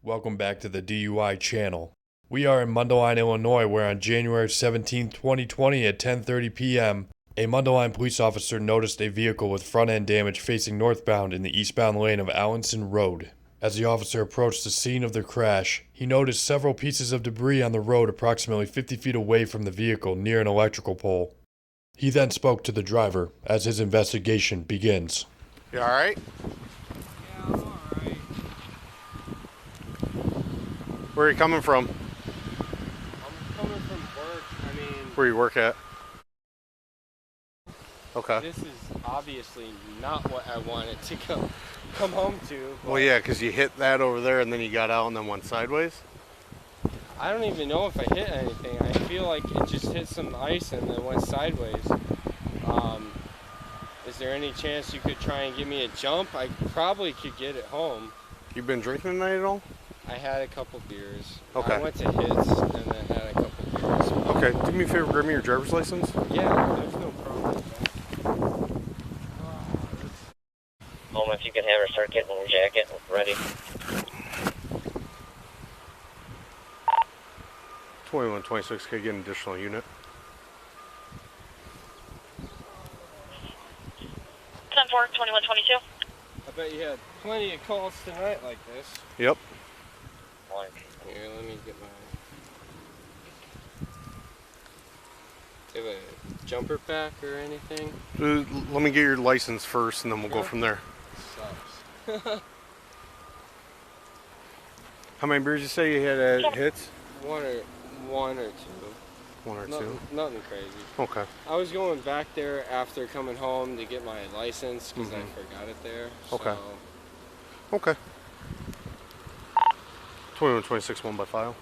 Welcome back to the DUI channel. We are in Mundelein, Illinois, where on January 17, 2020 at 10:30 p.m., a Mundelein police officer noticed a vehicle with front-end damage facing northbound in the eastbound lane of Allenson Road. As the officer approached the scene of the crash, he noticed several pieces of debris on the road approximately 50 feet away from the vehicle near an electrical pole. He then spoke to the driver as his investigation begins. You alright? Yeah, I'm alright. Where are you coming from? I'm coming from work. I mean, Where you work at? Okay. this is obviously not what I wanted to come home to. Well, yeah, because you hit that over there and then you got out and then went sideways. I don't even know if I hit anything. I feel like it just hit some ice and then went sideways. Is there any chance you could try and give me a jump? I probably could get it home. You been drinking tonight at all? I had a couple beers. Okay. I went to Hits and then had a couple beers. Okay, do me a favor, grab me your driver's license. Yeah, there's no problem. Home, if you can have her start getting your jacket ready. 2126, can I get an additional unit? 10-4, 2122. I bet you had plenty of calls tonight like this. Yep. Here, let me get my... Do you have a jumper pack or anything? Let me get your license first and then we'll go from there. Sucks. How many beers you say you had at Hits? One or two. One or Nothing, two? nothing crazy. Okay. I was going back there after coming home to get my license because I forgot it there. Okay. So Okay. 2126, 1 by file.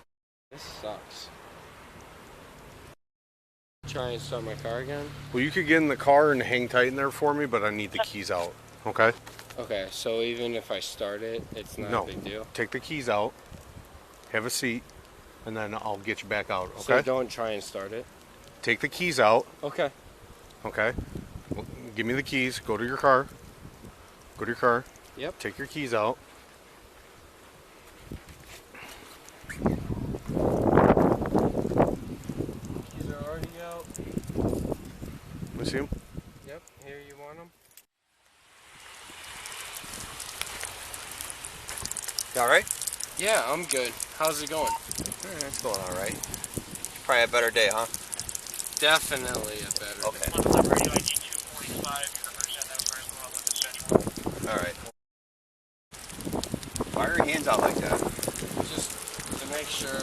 this sucks. Try and start my car again? Well, you could get in the car and hang tight in there for me, but I need the keys out. Okay? Okay, so even if I start it, it's not a big deal? Take the keys out, have a seat, and then I'll get you back out, okay? So don't try and start it? Take the keys out, Okay. okay? Well, give me the keys, go to your car. Go to your car. Yep. Take your keys out. Keys are already out. Let me see them. Yep, here you want them? You alright? Yeah, I'm good. How's it going? It's going alright. Probably a better day, huh? Definitely a better day. Okay. Alright. Why are your hands out like that? Just to make sure. Do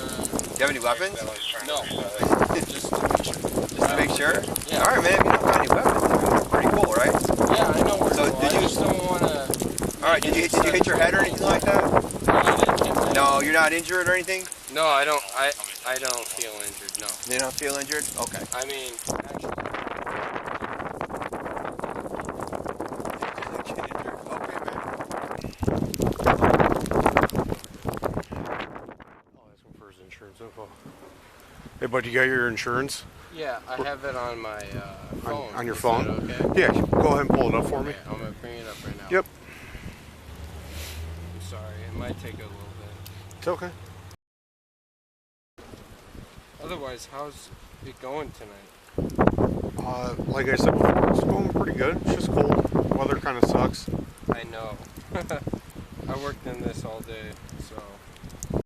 you have any weapons? No. Just to make sure. Just to make sure? Yeah. Alright, man. If you don't got any weapons, that's pretty cool, right? Yeah, I know where So to go. did I you- just don't want to. Alright, did you hit your head or anything like that? No, I didn't hit my head. No, you're not injured or anything? No, I don't. I don't feel injured. No. You don't feel injured? Okay. I mean, actually. Okay, man. I'll ask him for his insurance info. Hey, bud, you got your insurance? Yeah, I have it on my phone. On your Is phone? that okay? Yeah, go ahead and pull it up for me. Okay, I'm gonna bring it up right now. Yep. I'm sorry, it might take a little bit. It's okay. Otherwise, how's it going tonight? Like I said before, it's going pretty good. It's just cold. Weather kind of sucks. I know. I worked in this all day, so. All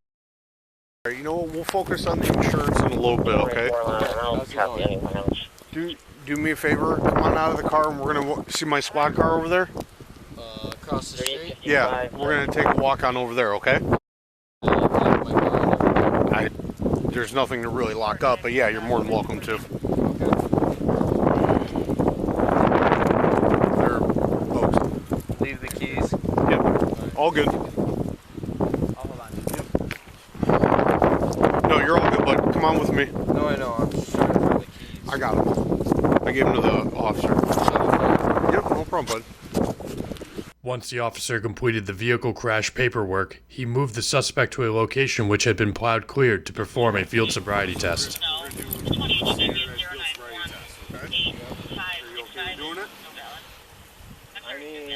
right, you know what? We'll focus on the insurance in a little bit, okay? How's it going? Do me a favor. Come on out of the car, and we're gonna see my squad car over there. Across the street? Yeah, we're gonna take a walk on over there, okay? Lock my car. There's nothing to really lock up, but yeah, you're more than welcome to. There, folks. Leave the keys. Yep. All good. I'll hold on. No, you're all good, bud. Come on with me. No, I know. I'm just trying to find the keys. I got them. I gave them to the officer. Yep, no problem, bud. Once the officer completed the vehicle crash paperwork, he moved the suspect to a location which had been plowed cleared to perform a field sobriety test. I mean,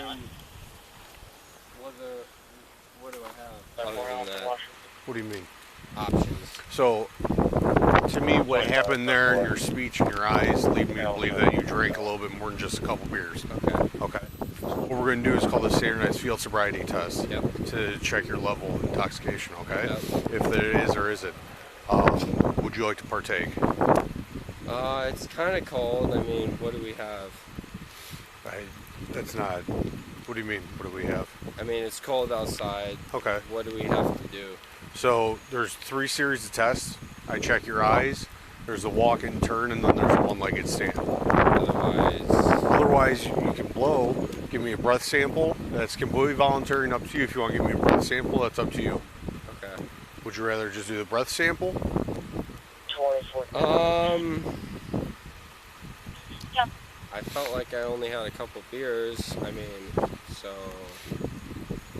what do I have other than that? What do you mean? options. So, to me, what happened there in your speech and your eyes lead me to believe that you drank a little bit more than just a couple beers. Okay. Okay. What we're going to do is call the standardized field sobriety test Yep. to check your level of intoxication, okay? Yep. If it is or isn't. Would you like to partake? It's kind of cold. I mean, what do we have? That's not... What do you mean, what do we have? I mean, it's cold outside. Okay. What do we have to do? So, there's 3 series of tests. I check your eyes. There's a walk and turn, and then there's a one-legged stand. Otherwise, you can blow. Give me a breath sample. That's completely voluntary and up to you. If you want to give me a breath sample, that's up to you. Okay. Would you rather just do the breath sample? 24. I felt like I only had a couple beers. I mean, so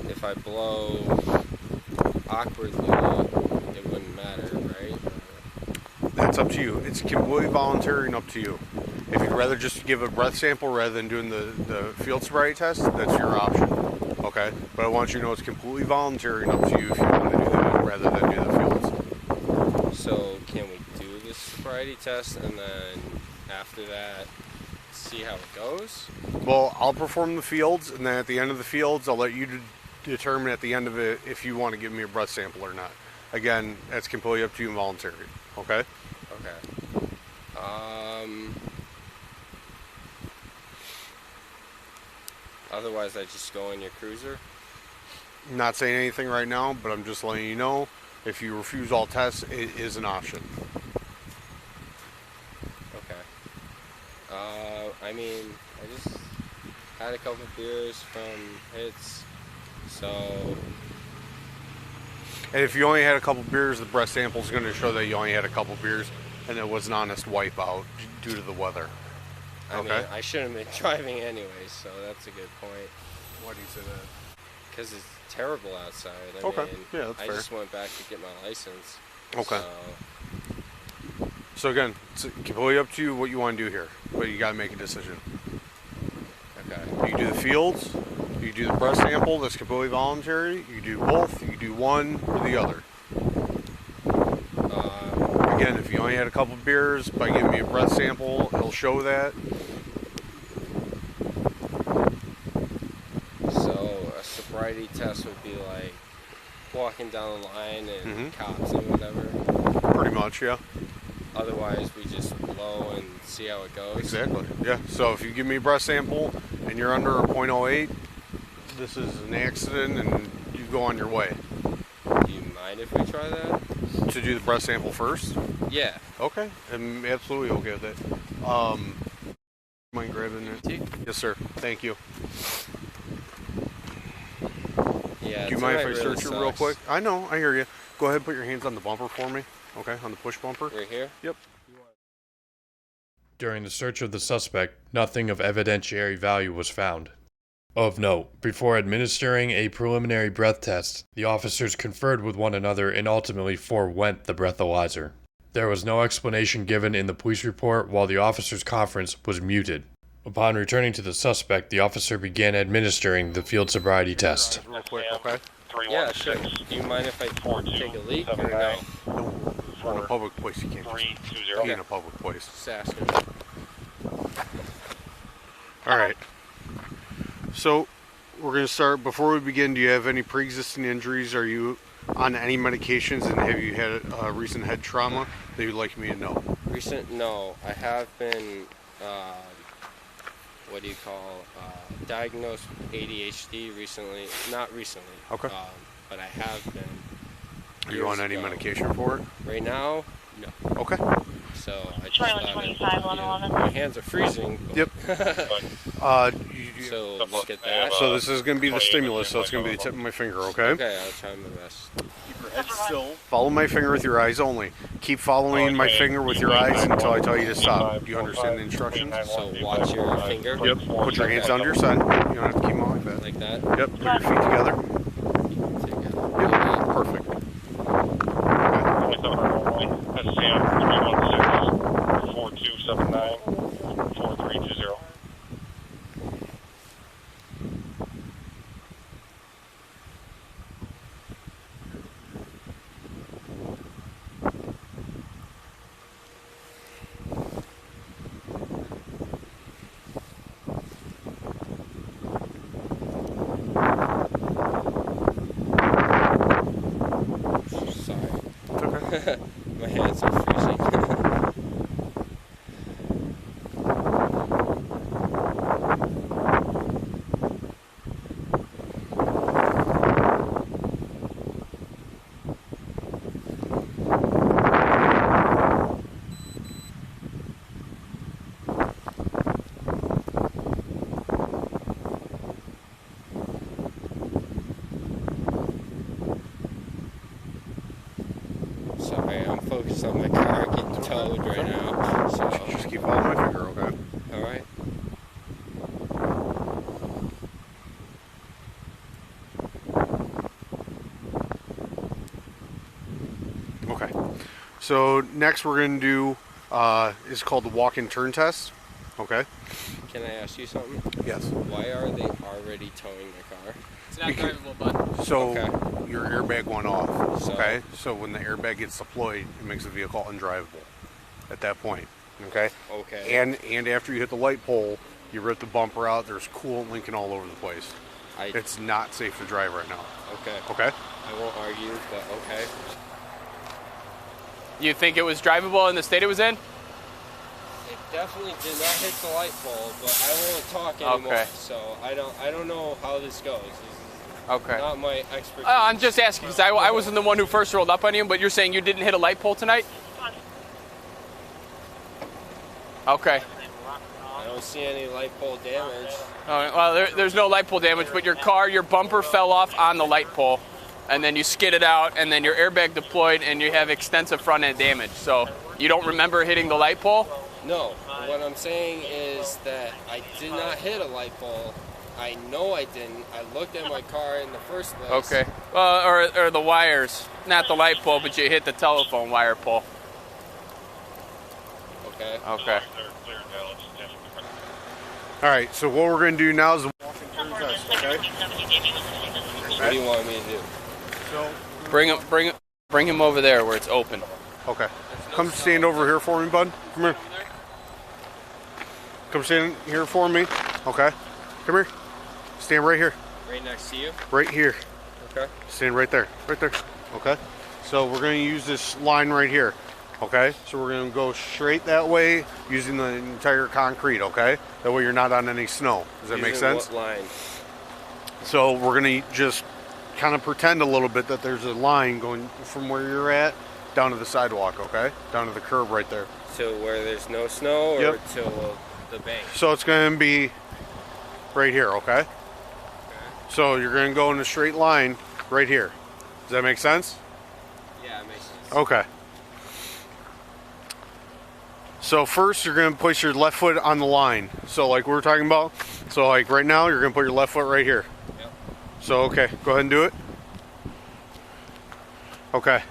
if I blow awkwardly, it wouldn't matter, right? That's up to you. It's completely voluntary and up to you. If you'd rather just give a breath sample rather than doing the field sobriety test, that's your option. Okay? But I want you to know it's completely voluntary and up to you if you want to do that rather than do the fields. So can we do this sobriety test and then after that see how it goes? Well, I'll perform the fields, and then at the end of the fields, I'll let you determine at the end of it if you want to give me a breath sample or not. Again, that's completely up to you and voluntary. Okay? Okay. Otherwise, I just go in your cruiser. I'm not saying anything right now, but I'm just letting you know if you refuse all tests, it is an option. Okay. I mean, I just had a couple beers from hits, so. And if you only had a couple beers, the breath sample is going to show that you only had a couple beers, and it was an honest wipeout due to the weather. I mean, I shouldn't have been driving anyway, so that's a good point. Why do you say that? Because it's terrible outside. I Okay. mean, Yeah, that's I fair. just went back to get my license. Okay. So, So again, it's completely up to you what you want to do here, but you got to make a decision. okay. You do the fields, you do the breath sample, that's completely voluntary. You do both, you do one or the other. Again, if you only had a couple beers, by giving me a breath sample, it'll show that. So a sobriety test would be like walking down the line and cops and whatever. Pretty much, yeah. Otherwise, we just blow and see how it goes. Exactly, yeah. So if you give me a breath sample and you're under a .08, this is an accident and you go on your way. Do you mind if we try that? To do the breath sample first? Yeah. Okay, I'm absolutely okay with it. Mind grabbing it? Yes, sir. Thank you. Yeah. Do you mind if I search it real quick? I know, I hear you. Go ahead and put your hands on the bumper for me. Okay, on the push bumper. Right here? Yep. During the search of the suspect, nothing of evidentiary value was found. Of note, before administering a preliminary breath test, the officers conferred with one another and ultimately forewent the breathalyzer. There was no explanation given in the police report while the officers' conference was muted. Upon returning to the suspect, the officer began administering the field sobriety test. Real quick, okay? Yeah, sure. Do you mind if I take a leak or no? No. We're in a public place, you can't just be in a public place. Just asking. Alright. So, we're going to start. Before we begin, do you have any pre-existing injuries? Are you on any medications? And have you had recent head trauma that you'd like me to know? No. I have been, diagnosed with ADHD recently. Not recently. Okay. But I have been. Are you on any medication for it? Right now, no. Okay. So I just Charlie thought 25, 111. my hands are freezing. Yep. So look at that. So this is going to be the stimulus, so it's going to be the tip of my finger, okay? Okay, I'll try my best. Keep your head still. Follow my finger with your eyes only. Keep following my finger with your eyes until I tell you to stop. Do you understand the instructions? So watch your finger. Yep. Put your hands under your side. You don't have to keep them like that. Like that. Yep. Put your feet together. Yep. Perfect. That's Sam, 316-4279-4320. My hands are freezing. Sorry, I'm focused on my car getting towed right now. So Just keep following my finger, okay? all right. Okay. So next we're going to do is called the walk-in turn test. Okay. Can I ask you something? Yes. Why are they already towing my car? It's not drivable, bud. So Okay. your airbag went off. So- Okay. So when the airbag gets deployed, it makes the vehicle undrivable at that point. Okay. Okay. And after you hit the light pole, you rip the bumper out. There's coolant leaking all over the place. It's not safe to drive right now. Okay. Okay. I won't argue, but okay. You think it was drivable in the state it was in? It definitely did not hit the light bulb, but I won't talk anymore. Okay. So I don't know how this goes. This is Okay. not my expertise. I'm just asking because I wasn't the one who first rolled up on you, but you're saying you didn't hit a light pole tonight? Okay. I don't see any light pole damage. All right. Well, there's no light pole damage, but your bumper fell off on the light pole, and then you skidded out, and then your airbag deployed, and you have extensive front end damage. So you don't remember hitting the light pole? No. What I'm saying is that I did not hit a light pole. I know I didn't. I looked at my car in the first place. Okay. Well, or the wires, not the light pole, but you hit the telephone wire pole. Okay. Okay. All right. So what we're going to do now is the walk-in turn test. Okay. What do you want me to do? So Bring him over there where it's open. okay. Come stand over here for me, bud. Come here. Come stand here for me. Okay. Come here. Stand right here. Right next to you? Right here. Okay. Stand right there. Right there. Okay. So we're going to use this line right here. Okay. So we're going to go straight that way using the entire concrete. Okay. That way you're not on any snow. Does that make Using sense? What line? So we're going to just kind of pretend a little bit that there's a line going from where you're at down to the sidewalk. Okay. Down to the curb right there. To where there's no snow, or Yep. to the bank? So it's going to be right here. Okay. So you're going to go in a straight line right here. Does that make sense? Yeah, it makes sense. Okay. So first you're going to place your left foot on the line. So like we were talking about. So like right now you're going to put your left foot right here. Yep. So okay, go ahead and do it. Okay.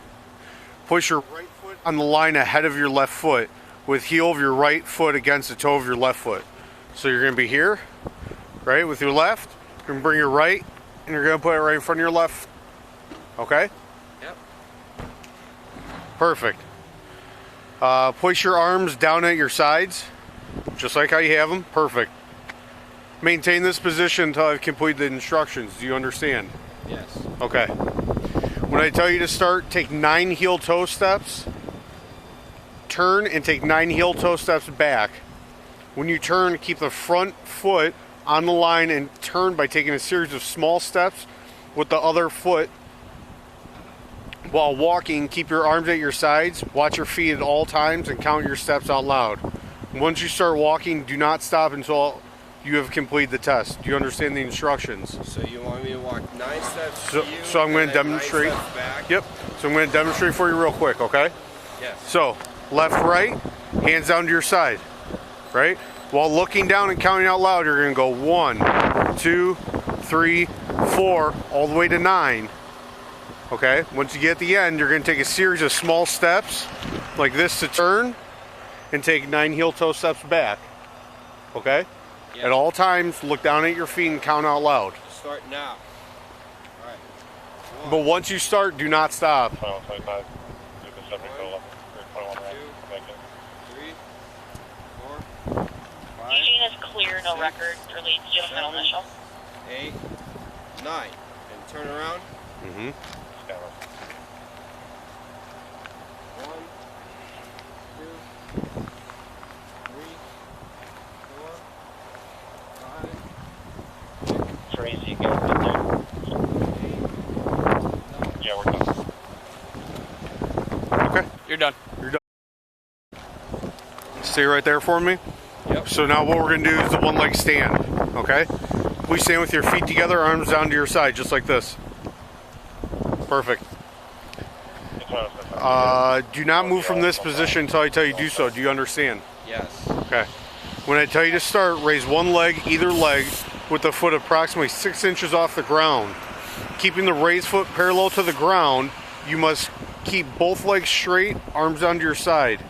Push your right foot on the line ahead of your left foot with heel of your right foot against the toe of your left foot. So you're going to be here, right, with your left. You're going to bring your right and you're going to put it right in front of your left. Okay? Yep. Perfect. Place your arms down at your sides, just like how you have them. Perfect. Maintain this position until I've completed the instructions. Do you understand? Yes. Okay. When I tell you to start, take 9 heel-toe steps. Turn and take 9 heel-toe steps back. When you turn, keep the front foot on the line and turn by taking a series of small steps with the other foot. While walking, keep your arms at your sides, watch your feet at all times, and count your steps out loud. Once you start walking, do not stop until you have completed the test. Do you understand the instructions? So you want me to walk 9 steps So- to you? so I'm gonna and then 9 demonstrate. steps back? Yep. So I'm going to demonstrate for you real quick, okay? Yes. So, left, right, hands down to your side, right? While looking down and counting out loud, you're going to go 1, 2, 3, 4, all the way to 9. Okay? Once you get at the end, you're going to take a series of small steps like this to turn and take 9 heel-toe steps back. Okay? Yes. At all times, look down at your feet and count out loud. Start now. All right. But once you start, do not stop. 25, 70, 21, 3, 4, 5, Eugene is clear, no record release. Do you have a middle initial? 8, 9. And turn around. Mm-hmm. done. You're done. Stay right there for me. Yep. So now what we're going to do is the one leg stand, okay? Please stand with your feet together, arms down to your side, just like this. Perfect. Do not move from this position until I tell you to do so. Do you understand? Yes. Okay. When I tell you to start, raise one leg, either leg, with the foot approximately 6 inches off the ground. Keeping the raised foot parallel to the ground, you must keep both legs straight, arms down to your side.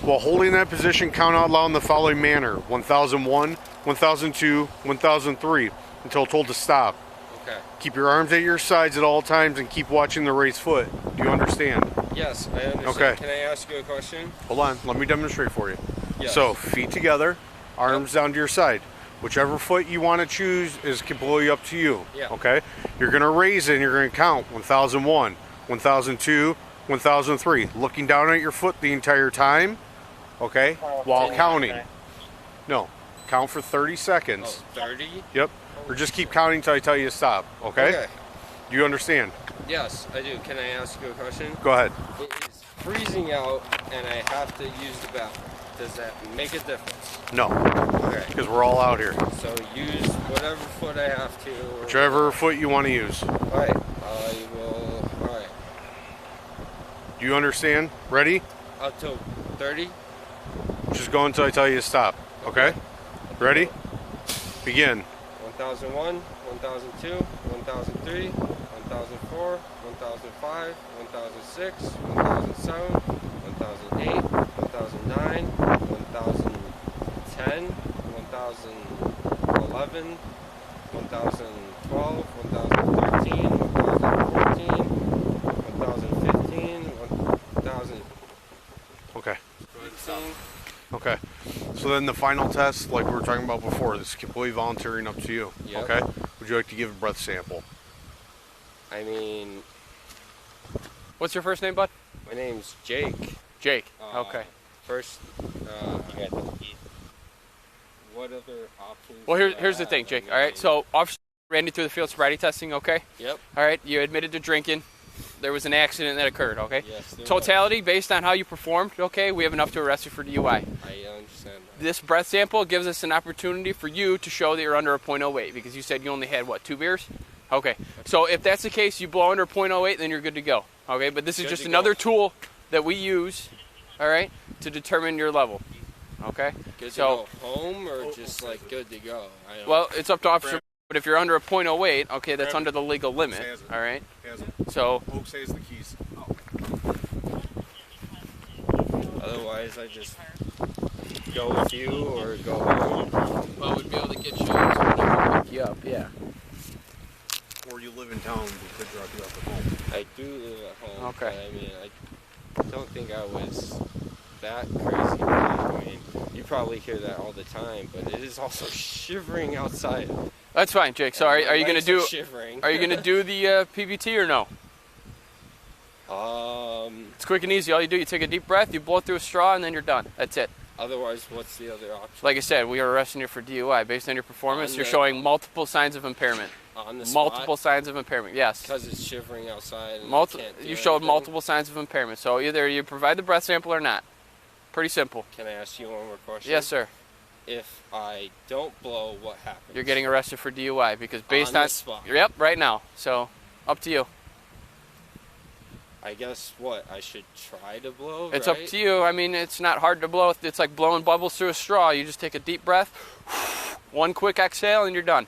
While holding that position, count out loud in the following manner: 1001, 1002, 1003, until told to stop. Okay. Keep your arms at your sides at all times and keep watching the raised foot. Do you understand? Yes, I understand. Okay. Can I ask you a question? Hold on, let me demonstrate for you. Yes. So, feet together, arms down to your side. Whichever foot you want to choose is completely up to you. Yeah. Okay? You're going to raise it and you're going to count 1001, 1002, 1003. Looking down at your foot the entire time, okay? While counting. No, count for 30 seconds. Oh, 30? Yep. Or just keep counting until I tell you to stop, okay? Okay. Do you understand? Yes, I do. Can I ask you a question? Go ahead. It is freezing out and I have to use the bathroom. Does that make a difference? No, Okay. because we're all out here. So use whatever foot I have to. Or Whichever foot you want to use. Alright, I will. Alright. Do you understand? Ready? Up to 30? Just go until I tell you to stop, okay? Ready? Begin. 1001, 1002, 1003, 1004, 1005, 1006, 1007, 1008, 1009, 1010, 1011, 1012, 1013, 1014, 1015, 1000. Okay. 15. Okay. So then the final test, like we were talking about before, this is completely voluntary and up to you. Yep. Okay? Would you like to give a breath sample? I mean, What's your first name, bud? my name's Jake. Jake. Okay. First, what other options? Well, do I here's the have? thing, Jake. I All right. mean, So, officer ran you through the field sobriety testing. Okay. Yep. All right. You admitted to drinking. There was an accident that occurred. Okay. Yes. there Totality, based on how you performed. Okay. We have enough to arrest you for DUI. was. I understand that. This breath sample gives us an opportunity for you to show that you're under a .08 because you said you only had, what, 2 beers? Okay. So if that's the case, you blow under .08, then you're good to go. Okay. But this is Good just to another go. tool that we use, all right, to determine your level. Okay. Good So, to go home or just like good to go? I don't well, it's up to officer. But if you're under a .08, okay, that's under the legal limit. All right. So Oak says the keys. Otherwise, I just go with you or go home. well, we'd be able to get you to pick you up. Yeah. Or you live in town, we could drop you off at home. I do live at home. Okay. But I mean, I don't think I was that crazy. I mean, you probably hear that all the time, but it is also shivering outside. That's fine, Jake. So are you My gonna legs do? Shivering. Are you gonna do the PBT or no? It's quick and easy. All you do, you take a deep breath, you blow through a straw, and then you're done. That's it. Otherwise, what's the other option? Like I said, we are arresting you for DUI based on your performance. On You're the- showing multiple signs of impairment. On the Multiple signs of impairment. Yes. Because it's shivering outside. And Multi- I can't do you showed anything. multiple signs of impairment. So either you provide the breath sample or not. Pretty simple. Can I ask you one more question? Yes, sir. If I don't blow, what happens? You're getting arrested for DUI because based On on the spot. Yep, right now. So up to you. I guess what? I should try to blow. It's right? up to you. I mean, it's not hard to blow. It's like blowing bubbles through a straw. You just take a deep breath, one quick exhale, and you're done.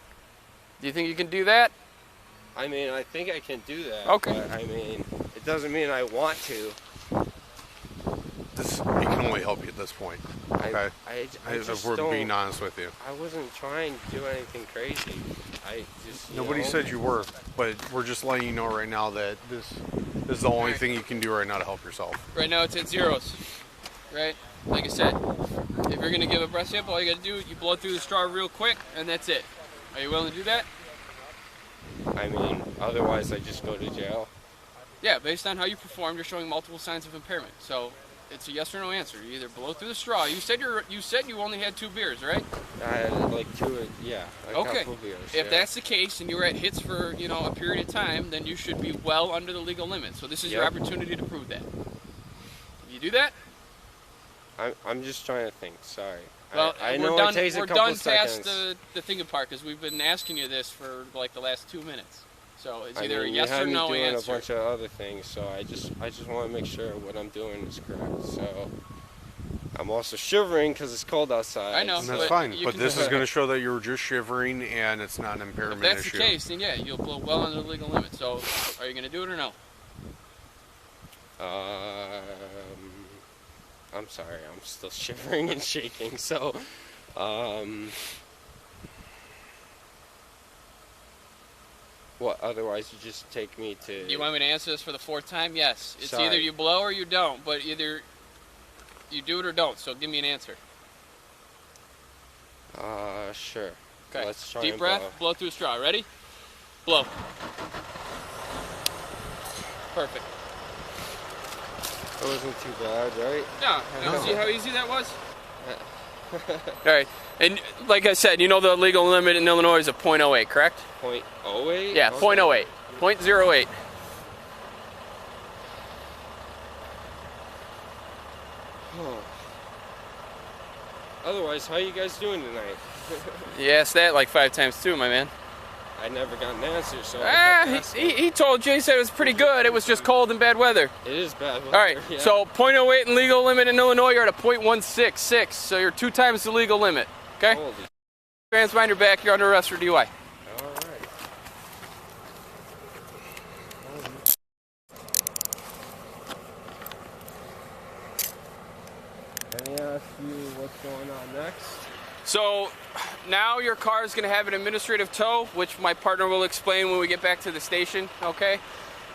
Do you think you can do that? I mean, I think I can do that. Okay. But, I mean, it doesn't mean I want to. This, we can only help you at this point. Okay? I If just we're don't. being honest with you. I wasn't trying to do anything crazy. I just. Nobody said you were, but we're just letting you know right now that this is the only thing you can do right now to help yourself. Right now it's at zeros. Right? Like I said, if you're gonna give a breath sample, all you gotta do, you blow through the straw real quick, and that's it. Are you willing to do that? I mean, otherwise I just go to jail. Yeah, based on how you performed, you're showing multiple signs of impairment. So it's a yes or no answer. You either blow through the straw. You said you only had 2 beers, right? I had like 2, yeah, a Okay. couple beers. If yeah. that's the case and you were at hits for, a period of time, then you should be well under the legal limit. So this is your Yep. opportunity to prove that. You do that? I'm just trying to think. Sorry. Well, I we're know done, it takes a we're couple done seconds. past the thing part because we've been asking you this for like the last 2 minutes. So it's either a you yes had or me no doing answer. a bunch of other things, so I just want to make sure what I'm doing is correct. So I'm also shivering because it's cold outside. I know. And that's But fine. you But can- this is going to show that you were just shivering and it's not an If impairment that's issue. the case, then yeah, you'll blow well under the legal limit. So are you going to do it or no? I'm sorry, I'm still shivering and shaking. So, what? Otherwise, you just take me to. Do you want me to answer this for the 4th time? Yes. It's Sorry. either you blow or you don't, but either you do it or don't. So give me an answer. Sure. Okay. Let's try Deep and breath. blow. Blow through a straw. Ready? Blow. Perfect. It wasn't too bad, right? No. See how easy that was? All right. And like I said, you know the legal limit in Illinois is a .08, correct? 0.08? Yeah, Okay. .08. .08. Oh. Otherwise, how you guys doing tonight? You asked that like 5 times too, my man. I never got an answer, so I kept asking. He told you, he said it was pretty good. It was just cold and bad weather. It is bad weather. All right, yeah. so .08 in legal limit in Illinois, you're at a .166, so you're 2 times the legal limit, okay? Holy. Hands behind your back, you're under arrest for DUI. All right. Can I ask you what's going on next? So now your car is going to have an administrative tow, which my partner will explain when we get back to the station, okay?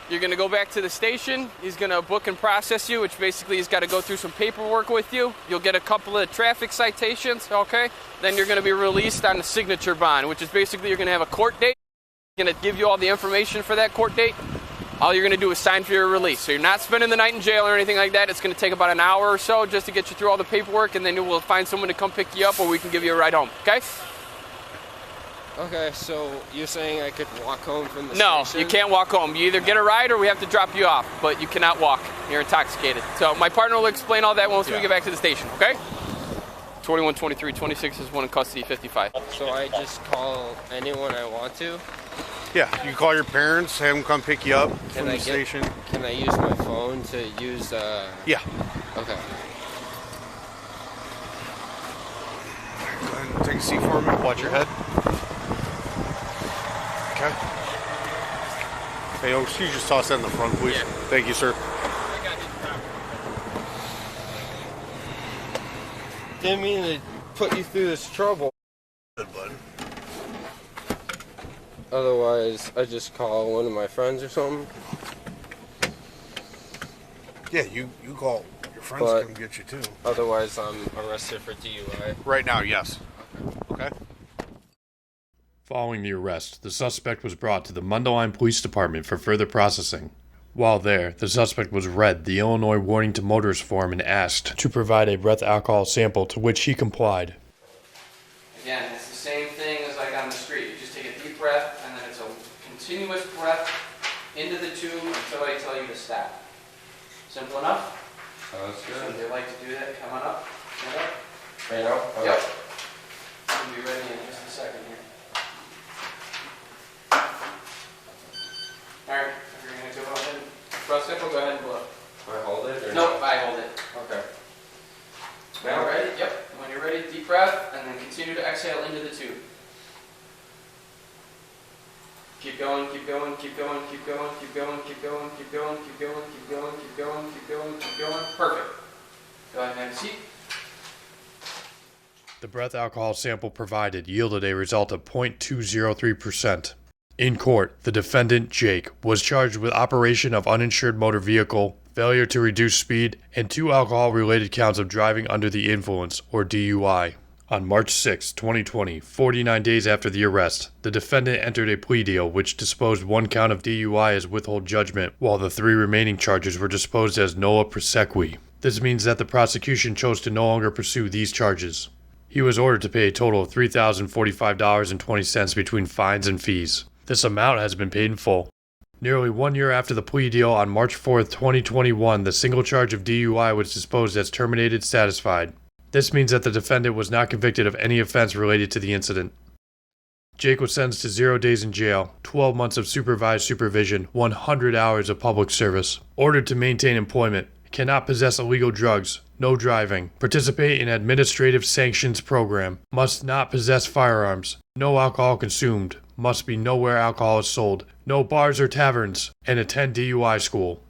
You're going to go back to the station. He's going to book and process you, which basically he's got to go through some paperwork with you. You'll get a couple of traffic citations, okay? Then you're going to be released on a signature bond, which is basically you're going to have a court date. He's going to give you all the information for that court date. All you're going to do is sign for your release. So you're not spending the night in jail or anything like that. It's going to take about an hour or so just to get you through all the paperwork, and then we'll find someone to come pick you up, or we can give you a ride home, okay? Okay, so you're saying I could walk home from the No, station? you can't walk home. You either get a ride or we have to drop you off, but you cannot walk. You're intoxicated. So my partner will explain all that once we get back to the station, okay? 21, 23, 26 is one in custody, 55. So I just call anyone I want to? Yeah, you can call your parents, have them come pick you up from the station. Can I use my phone to use? Yeah. Okay. Go ahead and take a seat for me. Watch your head. Okay. Hey, Oaks, you just toss that in the front, please. Yeah. Thank you, sir. Didn't mean to put you through this trouble. Good, bud. Otherwise, I just call one of my friends or something. Yeah, you call your friends But- to come get you, too. Otherwise, I'm arrested for DUI. Right now, yes. Okay. Following the arrest, the suspect was brought to the Mundelein Police Department for further processing. While there, the suspect was read the Illinois Warning to Motorists form and asked to provide a breath alcohol sample, to which he complied. Again, it's the same thing as like on the street. You just take a deep breath, and then it's a continuous breath into the tube until I tell you to stop. Simple enough? Sounds So good. they like to do that. Come on up. Stand up. Right now? Yep. We'll be ready in just a second here. Alright, if you're going to go ahead and press it, we'll go ahead and blow. Do I hold it or Nope, I hold it. Okay. Now ready? Yep. When you're ready, deep breath, and then continue to exhale into the tube. Keep going, keep going, keep going, keep going, keep going, keep going, keep going, keep going, keep going, keep going, keep going, keep going. Perfect. Go ahead and have a seat. The breath alcohol sample provided yielded a result of 0.203%. In court, the defendant, Jake, was charged with operation of uninsured motor vehicle, failure to reduce speed, and 2 alcohol-related counts of driving under the influence, or DUI. On March 6, 2020, 49 days after the arrest, the defendant entered a plea deal which disposed 1 count of DUI as withhold judgment, while the 3 remaining charges were disposed as nolla prosequi. This means that the prosecution chose to no longer pursue these charges. He was ordered to pay a total of $3,045.20 between fines and fees. This amount has been paid in full. Nearly 1 year after the plea deal on March 4th, 2021, the single charge of DUI was disposed as terminated satisfied. This means that the defendant was not convicted of any offense related to the incident. Jake was sentenced to 0 days in jail, 12 months of supervised supervision, 100 hours of public service. Ordered to maintain employment. Cannot possess illegal drugs. No driving. Participate in administrative sanctions program. Must not possess firearms. No alcohol consumed. Must be nowhere alcohol is sold. No bars or taverns. And attend DUI school.